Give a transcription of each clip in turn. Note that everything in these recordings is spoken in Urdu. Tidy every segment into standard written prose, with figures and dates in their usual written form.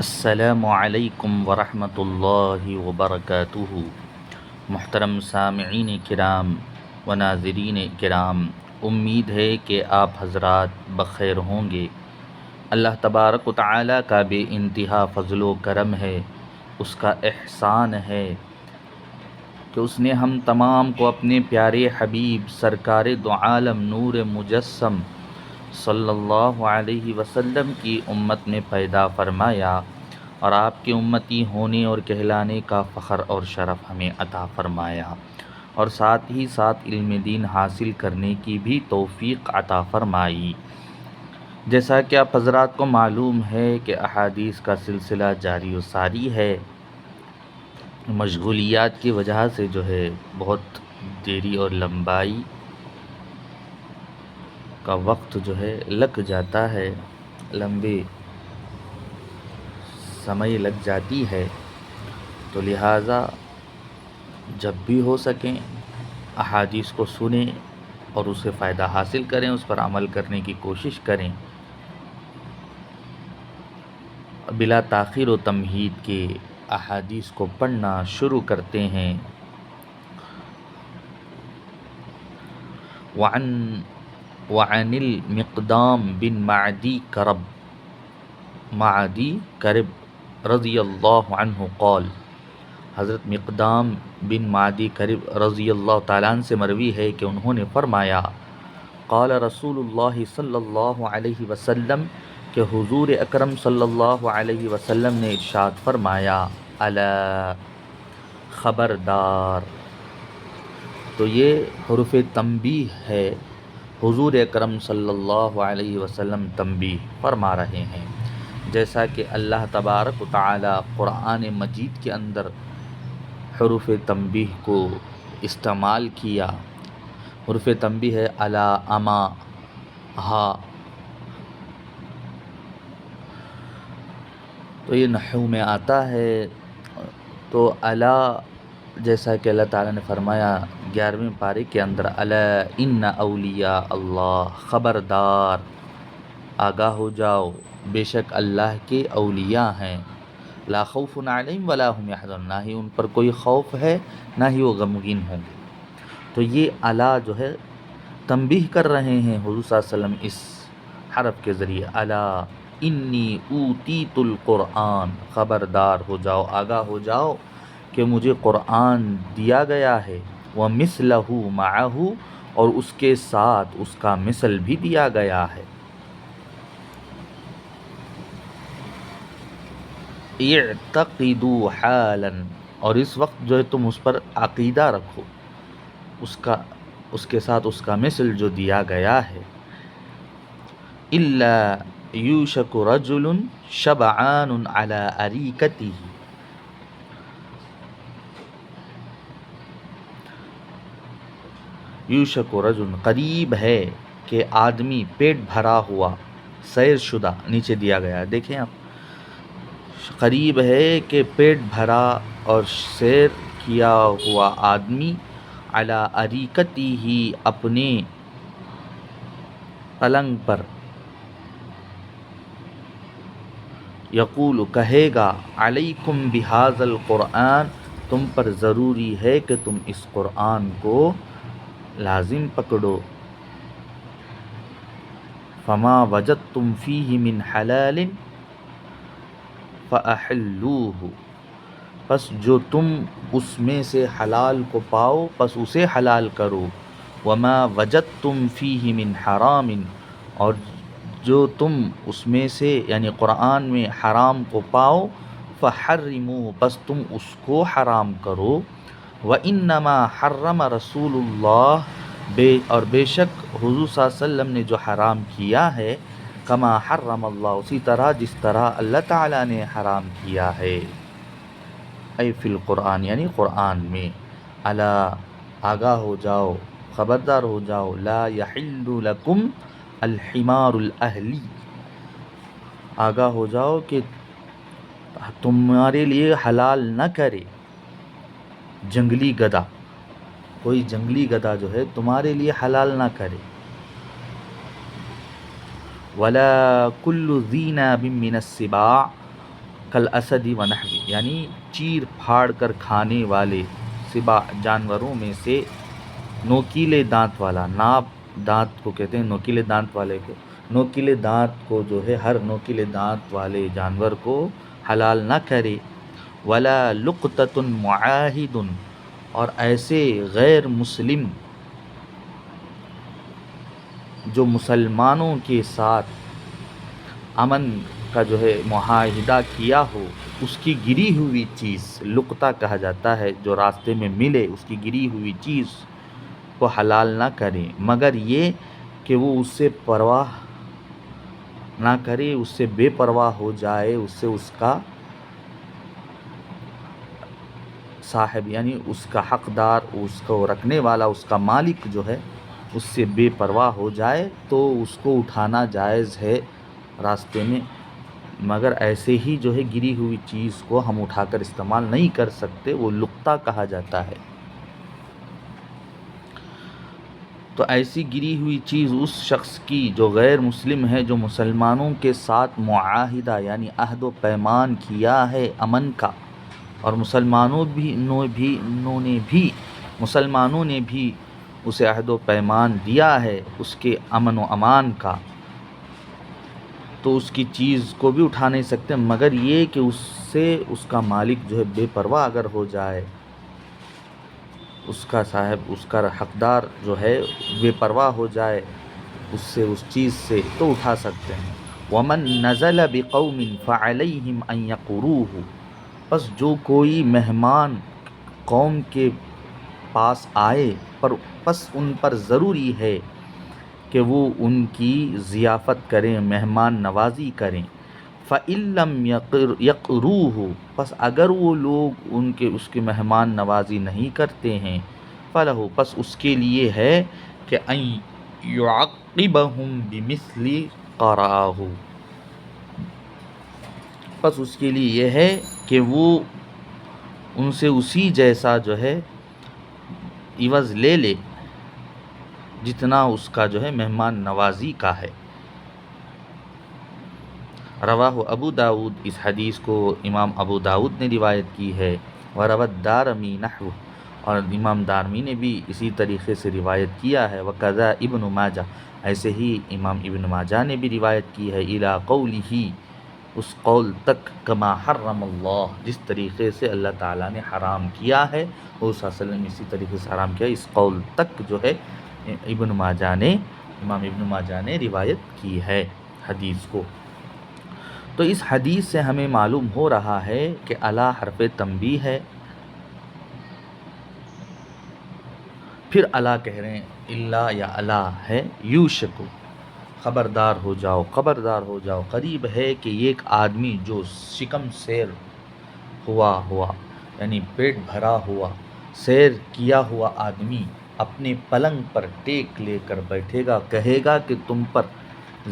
السلام علیکم ورحمۃ اللہ وبرکاتہ۔ محترم سامعین کرام و ناظرین کرام، امید ہے کہ آپ حضرات بخیر ہوں گے۔ اللہ تبارک و تعالیٰ کا بے انتہا فضل و کرم ہے، اس کا احسان ہے کہ اس نے ہم تمام کو اپنے پیارے حبیب سرکار دو عالم نور مجسم صلی اللہ علیہ وسلم کی امت میں پیدا فرمایا اور آپ کے امتی ہونے اور کہلانے کا فخر اور شرف ہمیں عطا فرمایا، اور ساتھ ہی ساتھ علم دین حاصل کرنے کی بھی توفیق عطا فرمائی۔ جیسا کہ آپ حضرات کو معلوم ہے کہ احادیث کا سلسلہ جاری و ساری ہے، مشغولیات کی وجہ سے جو ہے بہت دیری اور لمبائی کا وقت جو ہے لگ جاتا ہے، لمبے سمے لگ جاتی ہے، تو لہٰذا جب بھی ہو سکیں احادیث کو سنیں اور اسے فائدہ حاصل کریں، اس پر عمل کرنے کی کوشش کریں۔ بلا تاخیر و تمہید کے احادیث کو پڑھنا شروع کرتے ہیں۔ وعن المقدام بن معدی کرب رضی اللہ عنہ قال، حضرت مقدام بن معدی کرب رضی اللہ تعالیٰ عنہ سے مروی ہے کہ انہوں نے فرمایا، قال رسول اللہ صلی اللہ علیہ وسلم، کہ حضور اکرم صلی اللہ علیہ وسلم نے ارشاد فرمایا، الا، خبردار۔ تو یہ حروف تنبیہ ہے، حضور اکرم صلی اللہ علیہ وسلم تنبیہ فرما رہے ہیں۔ جیسا کہ اللہ تبارک و تعالی قرآن مجید کے اندر حروف تنبیہ کو استعمال کیا۔ حروف تنبیہ ہے الا، اما، ہا۔ تو یہ نحو میں آتا ہے۔ تو الا، جیسا کہ اللہ تعالیٰ نے فرمایا 11ویں پارے کے اندر، الا ان اولیاء اللہ، خبردار، آگاہ ہو جاؤ، بے شک اللہ کے اولیاء ہیں، لا خوف علیہم ولا هم یحزنون، نہ ہی ان پر کوئی خوف ہے نہ ہی وہ غمگین ہوں گے۔ تو یہ الا جو ہے تنبیہ کر رہے ہیں حضور صلی اللہ علیہ وسلم اس حرف کے ذریعے، الا انی اوتیت القرآن، خبردار ہو جاؤ، آگاہ ہو جاؤ کہ مجھے قرآن دیا گیا ہے، ومثلہ معہ، اور اس کے ساتھ اس کا مثل بھی دیا گیا ہے۔ اعتقدوا حالا، اور اس وقت جو ہے تم اس پر عقیدہ رکھو، اس کے ساتھ اس کا مثل جو دیا گیا ہے۔ الا یوشک رجل شبعان علی اریکتہ، یوشک رجل، قریب ہے کہ آدمی پیٹ بھرا ہوا، سیر شدہ، نیچے دیا گیا ہے، دیکھیں آپ، قریب ہے کہ پیٹ بھرا اور سیر کیا ہوا آدمی، علی اریکتہ، اپنے پلنگ پر، یقول، کہے گا، علیکم بہذا القرآن، تم پر ضروری ہے کہ تم اس قرآن کو لازم پکڑو، فما وجدتم فیہ من حلال فأحلوہ، پس جو تم اس میں سے حلال کو پاؤ پس اسے حلال کرو، وما وجدتم فیہ من حرام، اور جو تم اس میں سے یعنی قرآن میں حرام کو پاؤ، فحرموہ، پس تم اس کو حرام کرو، وانما حرم رسول اللہ، اور بے شک حضور صلی اللہ علیہ وسلم نے جو حرام کیا ہے، کما حرم اللہ، اسی طرح جس طرح اللہ تعالیٰ نے حرام کیا ہے، ای فی القرآن، یعنی قرآن میں، الا، آگاہ ہو جاؤ، خبردار ہو جاؤ، لا یحل لکم الحمار الاہلی، آگاہ ہو جاؤ کہ تمہارے لیے حلال نہ کرے جنگلی گدھا، کوئی جنگلی گدھا جو ہے تمہارے لیے حلال نہ کرے، ولا کل ذی ناب من السباع، کل اسدی و نحوی، یعنی چیر پھاڑ کر کھانے والے سبا جانوروں میں سے نوکیلے دانت والا، ناب دانت کو کہتے ہیں نوکیلے دانت والے کو، نوکیلے دانت کو جو ہے ہر نوکیلے دانت والے جانور کو حلال نہ کرے، ولا لقطۃ معاہد، اور ایسے غیر مسلم جو مسلمانوں کے ساتھ امن کا جو ہے معاہدہ کیا ہو، اس کی گری ہوئی چیز لقطہ کہا جاتا ہے، جو راستے میں ملے اس کی گری ہوئی چیز کو حلال نہ کریں، مگر یہ کہ وہ اس سے پرواہ نہ کرے، اس سے بے پرواہ ہو جائے، اس سے اس کا صاحب یعنی اس کا حقدار، اس کو رکھنے والا، اس کا مالک جو ہے اس سے بے پرواہ ہو جائے تو اس کو اٹھانا جائز ہے راستے میں، مگر ایسے ہی جو ہے گری ہوئی چیز کو ہم اٹھا کر استعمال نہیں کر سکتے، وہ لقطہ کہا جاتا ہے۔ تو ایسی گری ہوئی چیز اس شخص کی جو غیر مسلم ہے، جو مسلمانوں کے ساتھ معاہدہ یعنی عہد و پیمان کیا ہے امن کا، اور مسلمانوں نے بھی اسے عہد و پیمان دیا ہے اس کے امن و امان کا، تو اس کی چیز کو بھی اٹھا نہیں سکتے، مگر یہ کہ اس سے اس کا مالک جو ہے بے پرواہ اگر ہو جائے، اس کا صاحب، اس کا حقدار جو ہے بے پرواہ ہو جائے اس سے، اس چیز سے، تو اٹھا سکتے ہیں۔ وَمَن نَزَلَ بِقَوْمٍ فَعَلَيْهِمْ أَن يَقُرُوهُ، پس جو کوئی مہمان قوم کے پاس آئے پس ان پر ضروری ہے کہ وہ ان کی ضیافت کریں، مہمان نوازی کریں۔ فَإِن لَّمْ يَقْرُوهُ، پس اگر وہ لوگ اس کے مہمان نوازی نہیں کرتے ہیں، فَلَهُ، پس اس کے لیے ہے کہ أَن يُعَقِّبَهُم بِمِثْلِ قَرَاهُ، پس اس کے لیے یہ ہے کہ وہ ان سے اسی جیسا جو ہے عوض لے لے جتنا اس کا جو ہے مہمان نوازی کا ہے۔ رواہ ابو داود، اس حدیث کو امام ابو داود نے روایت کی ہے، وروى الدارمی نحو، اور امام دارمی نے بھی اسی طریقے سے روایت کیا ہے، وکذا ابن ماجہ، ایسے ہی امام ابن ماجہ نے بھی روایت کی ہے، الی قولہ، اس قول تک، کما حرم اللہ، جس طریقے سے اللہ تعالیٰ نے حرام کیا ہے، وہ صلی اللہ علیہ وسلم اسی طریقے سے حرام کیا، اس قول تک جو ہے امام ابن ماجہ نے روایت کی ہے حدیث کو۔ تو اس حدیث سے ہمیں معلوم ہو رہا ہے کہ الا حرف تنبیہ ہے، پھر الا کہہ رہے ہیں، الا یا الا ہے، یوشک، خبردار ہو جاؤ، خبردار ہو جاؤ، قریب ہے کہ ایک آدمی جو شکم سیر ہوا یعنی پیٹ بھرا ہوا، سیر کیا ہوا آدمی اپنے پلنگ پر ٹیک لے کر بیٹھے گا، کہے گا کہ تم پر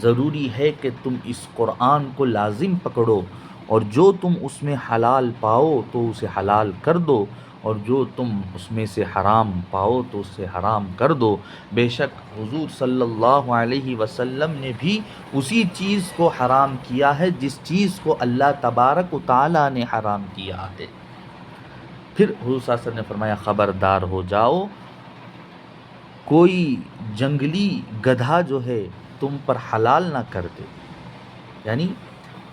ضروری ہے کہ تم اس قرآن کو لازم پکڑو، اور جو تم اس میں حلال پاؤ تو اسے حلال کر دو، اور جو تم اس میں سے حرام پاؤ تو اسے حرام کر دو۔ بے شک حضور صلی اللہ علیہ وسلم نے بھی اسی چیز کو حرام کیا ہے جس چیز کو اللہ تبارک و تعالیٰ نے حرام کیا ہے۔ پھر حضور صلی اللہ علیہ وسلم نے فرمایا، خبردار ہو جاؤ، کوئی جنگلی گدھا جو ہے تم پر حلال نہ کر دے، یعنی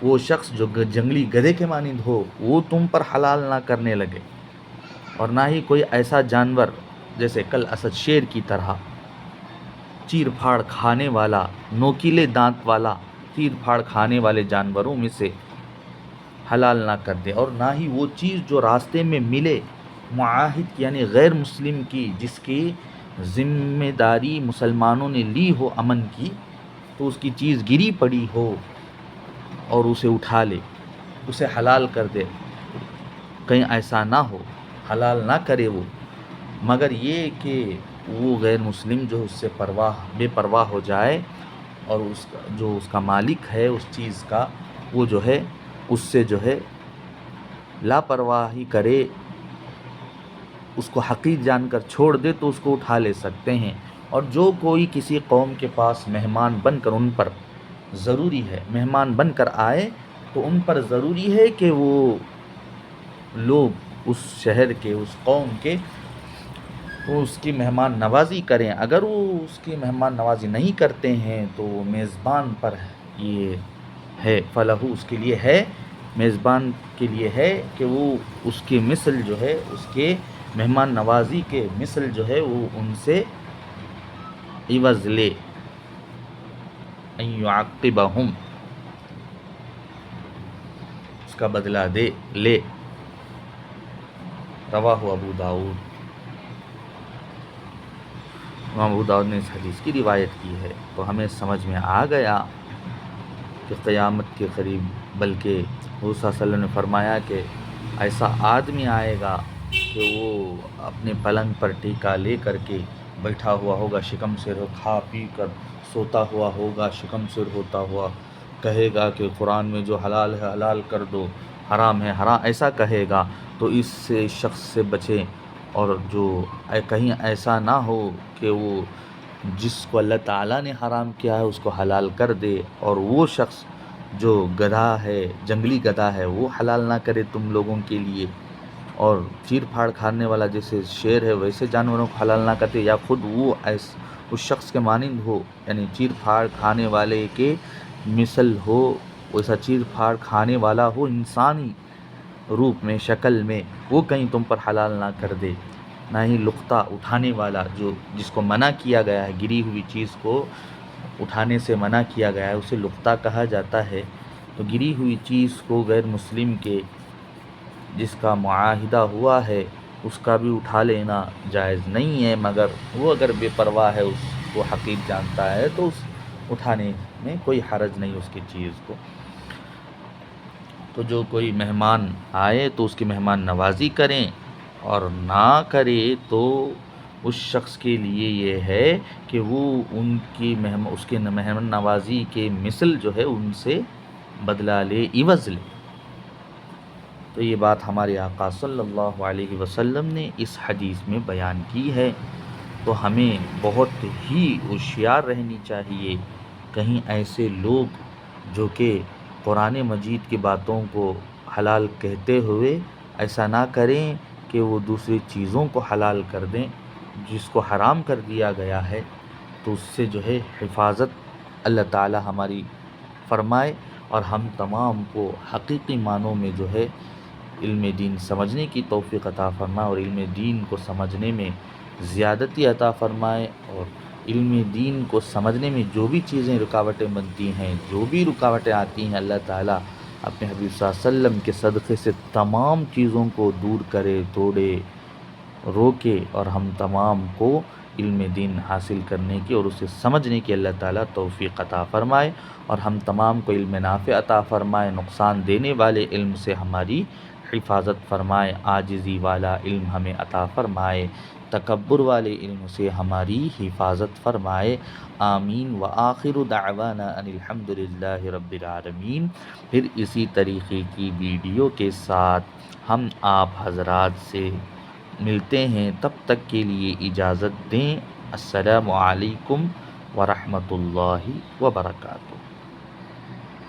وہ شخص جو جنگلی گدھے کے مانند ہو وہ تم پر حلال نہ کرنے لگے، اور نہ ہی کوئی ایسا جانور جیسے کل اسد، شیر کی طرح چیر پھاڑ کھانے والا، نوکیلے دانت والا چیر پھاڑ کھانے والے جانوروں میں سے حلال نہ کر دے، اور نہ ہی وہ چیز جو راستے میں ملے معاہد یعنی غیر مسلم کی، جس کی ذمہ داری مسلمانوں نے لی ہو امن کی، تو اس کی چیز گری پڑی ہو اور اسے اٹھا لے، اسے حلال کر دے، کہیں ایسا نہ ہو، حلال نہ کرے وہ، مگر یہ کہ وہ غیر مسلم جو اس سے بے پرواہ ہو جائے، اور اس کا مالک ہے اس چیز کا، وہ جو ہے اس سے جو ہے لاپرواہی کرے، اس کو حقیر جان کر چھوڑ دے تو اس کو اٹھا لے سکتے ہیں۔ اور جو کوئی کسی قوم کے پاس مہمان بن کر، ان پر ضروری ہے مہمان بن کر آئے، تو ان پر ضروری ہے کہ وہ لوگ اس شہر کے، اس قوم کے، وہ اس کی مہمان نوازی کریں۔ اگر وہ اس کی مہمان نوازی نہیں کرتے ہیں تو وہ میزبان پر یہ ہے، فلاح اس کے لیے ہے، میزبان کے لیے ہے کہ وہ اس کی مثل جو ہے، اس کے مہمان نوازی کے مثل جو ہے وہ ان سے عوض لے، ان یعقبہم، اس کا بدلہ لے۔ رواہ ابو داؤد، امام ابو داؤد نے اس حدیث کی روایت کی ہے۔ تو ہمیں سمجھ میں آ گیا کہ قیامت کے قریب، بلکہ حضور صلی اللہ علیہ وسلم نے فرمایا کہ ایسا آدمی آئے گا کہ وہ اپنے پلنگ پر ٹیکا لے کر کے بیٹھا ہوا ہوگا، شکم سیر ہو، کھا پی کر سوتا ہوا ہوگا، شکم سیر ہوتا ہوا کہے گا کہ قرآن میں جو حلال ہے حلال کر دو، حرام ہے حرام، ایسا کہے گا۔ تو اس سے شخص سے بچیں، اور جو کہیں ایسا نہ ہو کہ وہ جس کو اللہ تعالیٰ نے حرام کیا ہے اس کو حلال کر دے، اور وہ شخص جو گدھا ہے، جنگلی گدھا ہے، وہ حلال نہ کرے تم لوگوں کے لیے، اور چیر پھاڑ کھانے والا جیسے شیر ہے ویسے جانوروں کو حلال نہ کرتے، یا خود وہ اس شخص کے مانند ہو، یعنی چیر پھاڑ کھانے والے کے مثل ہو، ویسا چیر پھاڑ کھانے والا ہو انسانی روپ میں، شکل میں، وہ کہیں تم پر حلال نہ کر دے۔ نہ ہی لقطہ اٹھانے والا، جس کو منع کیا گیا ہے، گری ہوئی چیز کو اٹھانے سے منع کیا گیا ہے، اسے لقطہ کہا جاتا ہے۔ تو گری ہوئی چیز کو غیر مسلم کے جس کا معاہدہ ہوا ہے اس کا بھی اٹھا لینا جائز نہیں ہے، مگر وہ اگر بے پرواہ ہے، اس کو حقیر جانتا ہے، تو اس اٹھانے میں کوئی حرج نہیں اس کی چیز کو۔ تو جو کوئی مہمان آئے تو اس کی مہمان نوازی کریں، اور نہ کرے تو اس شخص کے لیے یہ ہے کہ وہ اس کے مہمان نوازی کے مثل جو ہے ان سے بدلہ لے، عوض لے۔ تو یہ بات ہمارے آقا صلی اللہ علیہ وسلم نے اس حدیث میں بیان کی ہے۔ تو ہمیں بہت ہی ہوشیار رہنی چاہیے، کہیں ایسے لوگ جو کہ قرآن مجید کی باتوں کو حلال کہتے ہوئے ایسا نہ کریں کہ وہ دوسری چیزوں کو حلال کر دیں جس کو حرام کر دیا گیا ہے۔ تو اس سے جو ہے حفاظت اللہ تعالی ہماری فرمائے، اور ہم تمام کو حقیقی معنوں میں جو ہے علم دین سمجھنے کی توفیق عطا فرمائے، اور علم دین کو سمجھنے میں زیادتی عطا فرمائے، اور علم دین کو سمجھنے میں جو بھی چیزیں رکاوٹیں بنتی ہیں، جو بھی رکاوٹیں آتی ہیں، اللہ تعالیٰ اپنے حبیب صلی اللہ علیہ وسلم کے صدقے سے تمام چیزوں کو دور کرے، توڑے، روکے، اور ہم تمام کو علم دین حاصل کرنے کی اور اسے سمجھنے کی اللہ تعالیٰ توفیق عطا فرمائے، اور ہم تمام کو علم نافع عطا فرمائے، نقصان دینے والے علم سے ہماری حفاظت فرمائے، عاجزی والا علم ہمیں عطا فرمائے، تکبر والے علم سے ہماری حفاظت فرمائے، آمین۔ وآخر دعوانا ان الحمد للہ رب العالمین۔ پھر اسی طریقے کی ویڈیو کے ساتھ ہم آپ حضرات سے ملتے ہیں، تب تک کے لیے اجازت دیں۔ السلام علیکم ورحمۃ اللہ وبرکاتہ۔